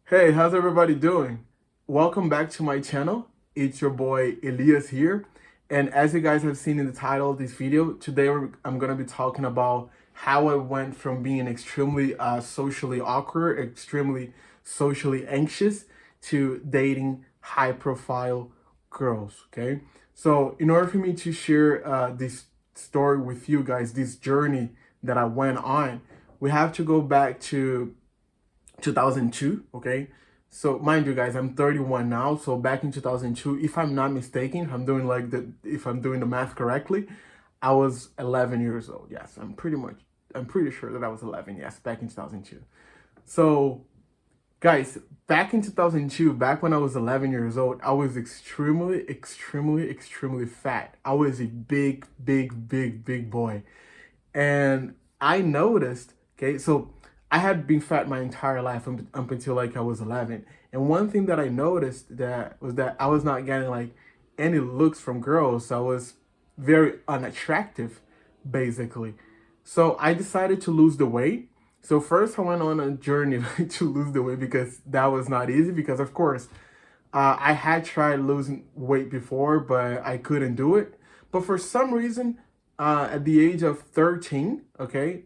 Hey, how's everybody doing? Welcome back to my channel. It's your boy Elias here. And as you guys have seen in the title of this video, today I'm going to be talking about how I went from being extremely socially awkward, extremely socially anxious, to dating high profile girls. Okay. So, in order for me to share this story with you guys, this journey that I went on, we have to go back to 2002. Okay, so mind you guys, I'm 31 now, so back in 2002, if I'm not mistaken, if I'm doing the math correctly, I was 11 years old. Yes, I'm pretty sure that I was 11. Yes, back in 2002. So guys, back in 2002, back when I was 11 years old, I was extremely fat. I was a big boy. And I noticed, okay, so I had been fat my entire life up until like I was 11. And one thing that I noticed that was that I was not getting like any looks from girls. So I was very unattractive, basically. So I decided to lose the weight. So first I went on a journey to lose the weight because that was not easy because of course I had tried losing weight before, but I couldn't do it. But for some reason, at the age of 13, okay,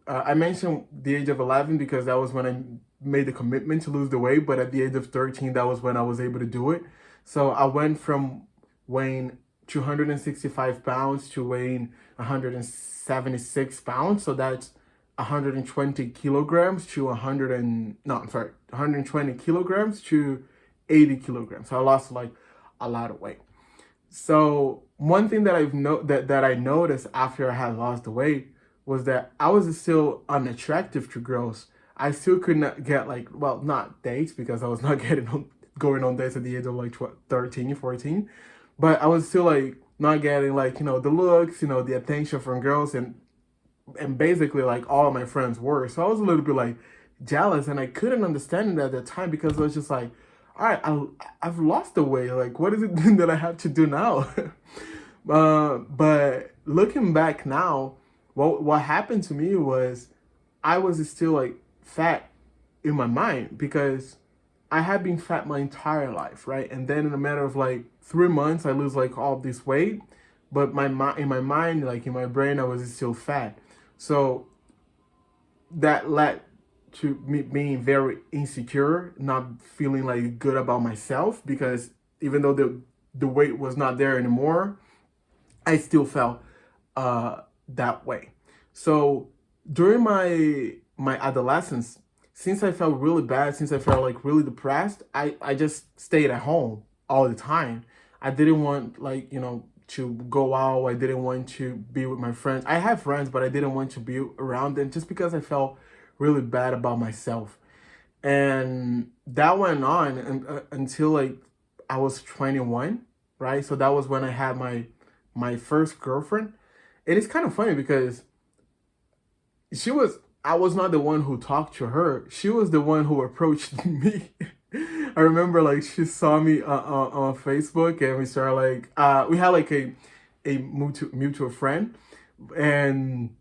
I mentioned the age of 11 because that was when I made the commitment to lose the weight. But at the age of 13, that was when I was able to do it. So I went from weighing 265 pounds to weighing 176 pounds. So that's 120 kilograms to 100 and no, I'm sorry, 120 kilograms to 80 kilograms. So I lost like a lot of weight. So one thing that that I noticed after I had lost the weight was that I was still unattractive to girls. I still could not get like, well, not dates because I was not going on dates at the age of like 13, 14. But I was still like not getting like, the looks, the attention from girls, and basically like all of my friends were. So I was a little bit like jealous, and I couldn't understand it at the time because I was just like, all right, I've lost the weight. Like, what is it that I have to do now? But looking back now, what happened to me was I was still like fat in my mind because I had been fat my entire life, right? And then in a matter of like 3 months, I lose like all this weight, but in my mind, like in my brain, I was still fat. So that led to me being very insecure, not feeling like good about myself because even though the weight was not there anymore, I still felt that way. So during my adolescence, since I felt really bad, since I felt like really depressed, I just stayed at home all the time. I didn't want like, to go out. I didn't want to be with my friends. I have friends, but I didn't want to be around them just because I felt really bad about myself. And that went on until like I was 21, right? So that was when I had my first girlfriend. And it's kind of funny because I was not the one who talked to her. She was the one who approached me. I remember like she saw me on Facebook, and we started like we had like a mutual friend, and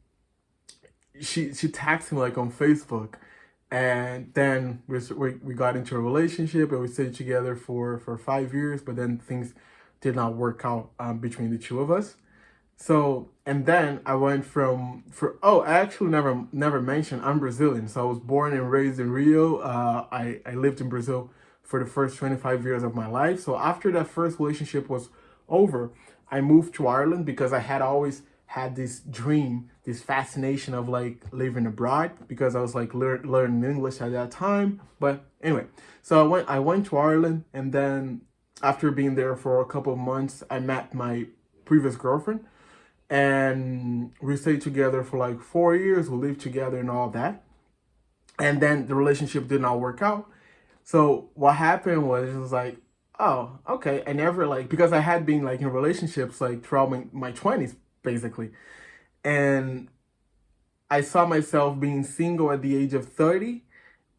she tagged me like on Facebook, and then we got into a relationship, and we stayed together for 5 years, but then things did not work out between the two of us. So, and then I went I actually never mentioned I'm Brazilian. So I was born and raised in Rio. I lived in Brazil for the first 25 years of my life. So after that first relationship was over, I moved to Ireland because I had always had this dream, this fascination of like living abroad because I was like learning English at that time. But anyway, so I went to Ireland, and then after being there for a couple of months, I met my previous girlfriend, and we stayed together for like 4 years. We lived together and all that, and then the relationship did not work out. So what happened was it was like, oh, okay. I never like, because I had been like in relationships like throughout my 20s basically, and I saw myself being single at the age of 30.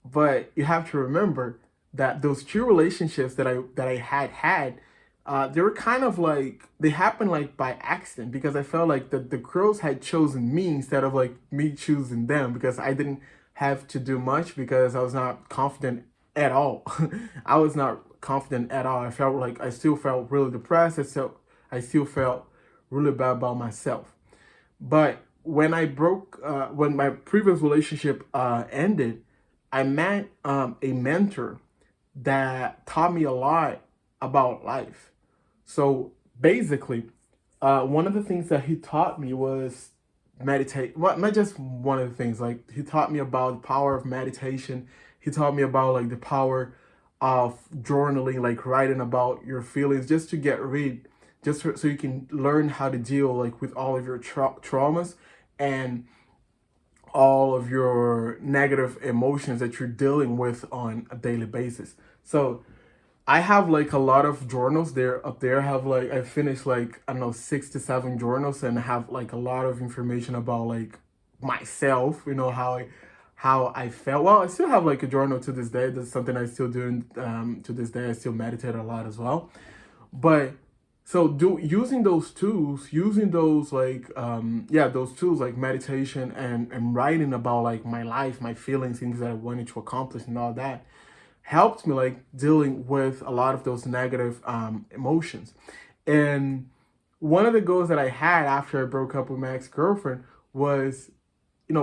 But you have to remember that those two relationships that I had, they were kind of like they happened like by accident because I felt like the girls had chosen me instead of like me choosing them because I didn't have to do much because I was not confident at all. I was not confident at all. I still felt really depressed. I still felt really bad about myself. But when my previous relationship ended, I met a mentor that taught me a lot about life. So basically, one of the things that he taught me was meditate. Well, not just one of the things. Like he taught me about the power of meditation. He taught me about like the power of journaling, like writing about your feelings, just to get rid, so you can learn how to deal like with all of your traumas and all of your negative emotions that you're dealing with on a daily basis. So I have like a lot of journals there up there. I have like I finished like I don't know 6 to 7 journals and have like a lot of information about like myself. How I felt. Well, I still have like a journal to this day. That's something I still do to this day. I still meditate a lot as well. But so do using those tools, using those like those tools like meditation and writing about like my life, my feelings, things that I wanted to accomplish and all that helped me like dealing with a lot of those negative emotions. And one of the goals that I had after I broke up with my ex-girlfriend was,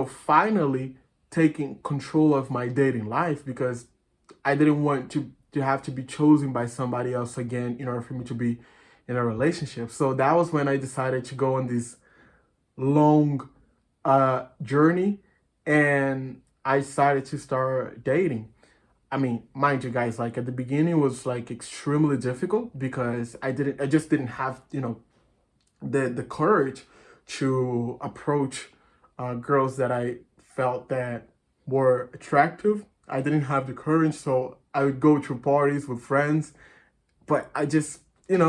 finally taking control of my dating life, because I didn't want to have to be chosen by somebody else again in order for me to be in a relationship. So that was when I decided to go on this long journey, and I decided to start dating. I mean, mind you guys, like at the beginning it was like extremely difficult because I just didn't have, the courage to approach girls that I felt that were attractive. I didn't have the courage, so I would go to parties with friends, but I just, it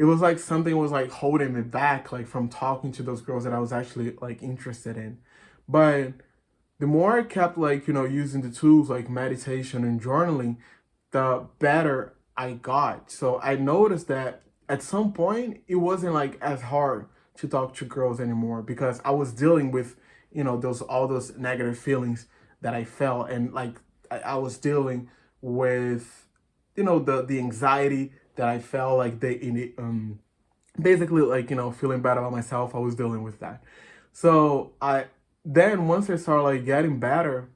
was like something was like holding me back, like from talking to those girls that I was actually like interested in. But the more I kept like, using the tools like meditation and journaling, the better I got. So I noticed that at some point it wasn't like as hard to talk to girls anymore, because I was dealing with, those all those negative feelings that I felt, and like I was dealing with, the anxiety that I felt like basically like, feeling bad about myself. I was dealing with that. So I then once I started like getting better,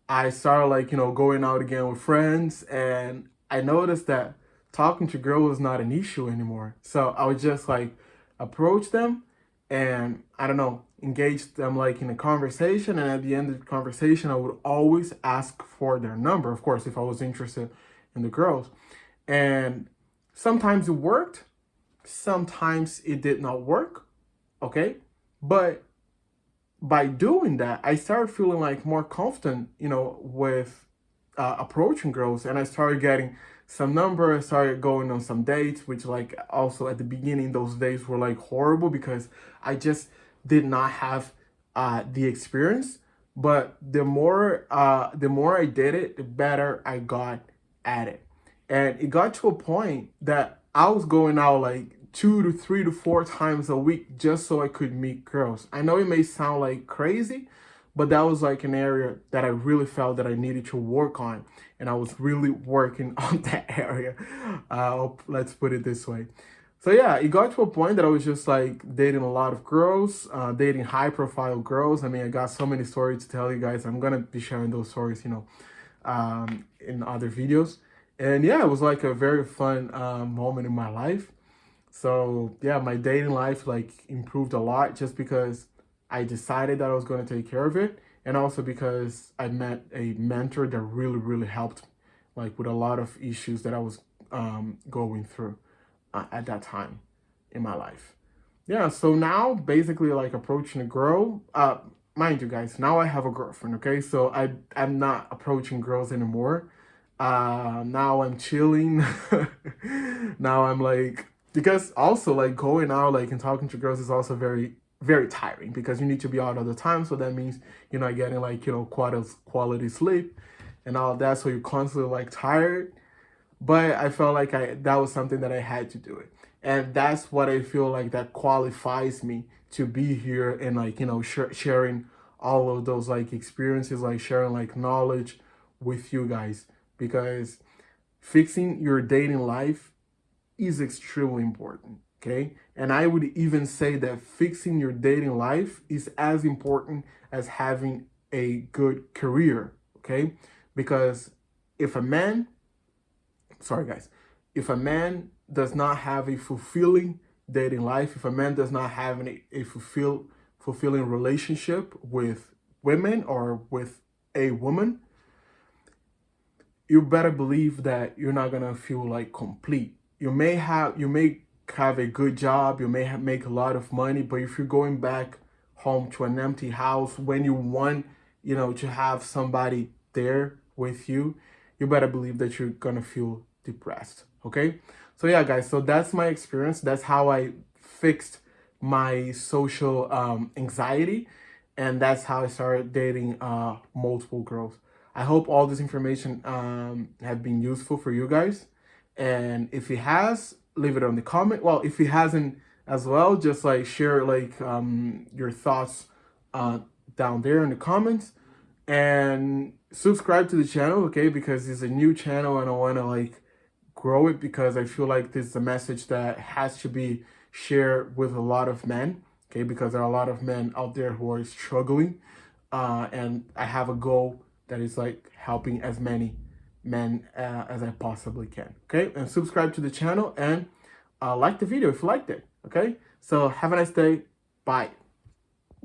I started like, going out again with friends, and I noticed that talking to girls was not an issue anymore. So I would just like approach them and I don't know, engage them like in a conversation, and at the end of the conversation I would always ask for their number, of course, if I was interested in the girls. And sometimes it worked, sometimes it did not work, okay? But by doing that, I started feeling like more confident, with approaching girls, and I started getting some number. I started going on some dates, which like also at the beginning, those days were like horrible because I just did not have the experience. But the more I did it, the better I got at it, and it got to a point that I was going out like 2 to 3 to 4 times a week just so I could meet girls. I know it may sound like crazy, but that was like an area that I really felt that I needed to work on, and I was really working on that area. Let's put it this way. So yeah, it got to a point that I was just like dating a lot of girls, dating high-profile girls. I mean, I got so many stories to tell you guys. I'm gonna be sharing those stories, in other videos. And yeah, it was like a very fun moment in my life. So yeah, my dating life like improved a lot just because I decided that I was going to take care of it, and also because I met a mentor that really, really helped like with a lot of issues that I was going through at that time in my life. Yeah, so now basically like approaching a girl, mind you guys, now I have a girlfriend, okay? So I'm not approaching girls anymore. Now I'm chilling. Now I'm like, because also like going out like and talking to girls is also very, very tiring, because you need to be out all the time. So that means you're not getting like, quality sleep and all of that. So you're constantly like tired. But I felt like that was something that I had to do it. And that's what I feel like that qualifies me to be here, and like, sharing all of those like experiences, like sharing like knowledge with you guys. because fixing your dating life is extremely important. Okay. And I would even say that fixing your dating life is as important as having a good career. Okay. Because if a man, sorry guys, if a man does not have a fulfilling dating life, if a man does not have a fulfilling relationship with women or with a woman, you better believe that you're not gonna feel like complete. You may have a good job, you may make a lot of money, but if you're going back home to an empty house when you want, to have somebody there with you, you better believe that you're gonna feel depressed. Okay, so yeah, guys. So that's my experience. That's how I fixed my social anxiety, and that's how I started dating multiple girls. I hope all this information have been useful for you guys. And if it has, leave it on the comment. Well, if it hasn't as well, just like share like your thoughts down there in the comments, and subscribe to the channel, okay? Because it's a new channel and I want to like grow it, because I feel like this is a message that has to be shared with a lot of men, okay? Because there are a lot of men out there who are struggling, and I have a goal that is like helping as many men as I possibly can. Okay, and subscribe to the channel, and like the video if you liked it. Okay, so have a nice day. Bye.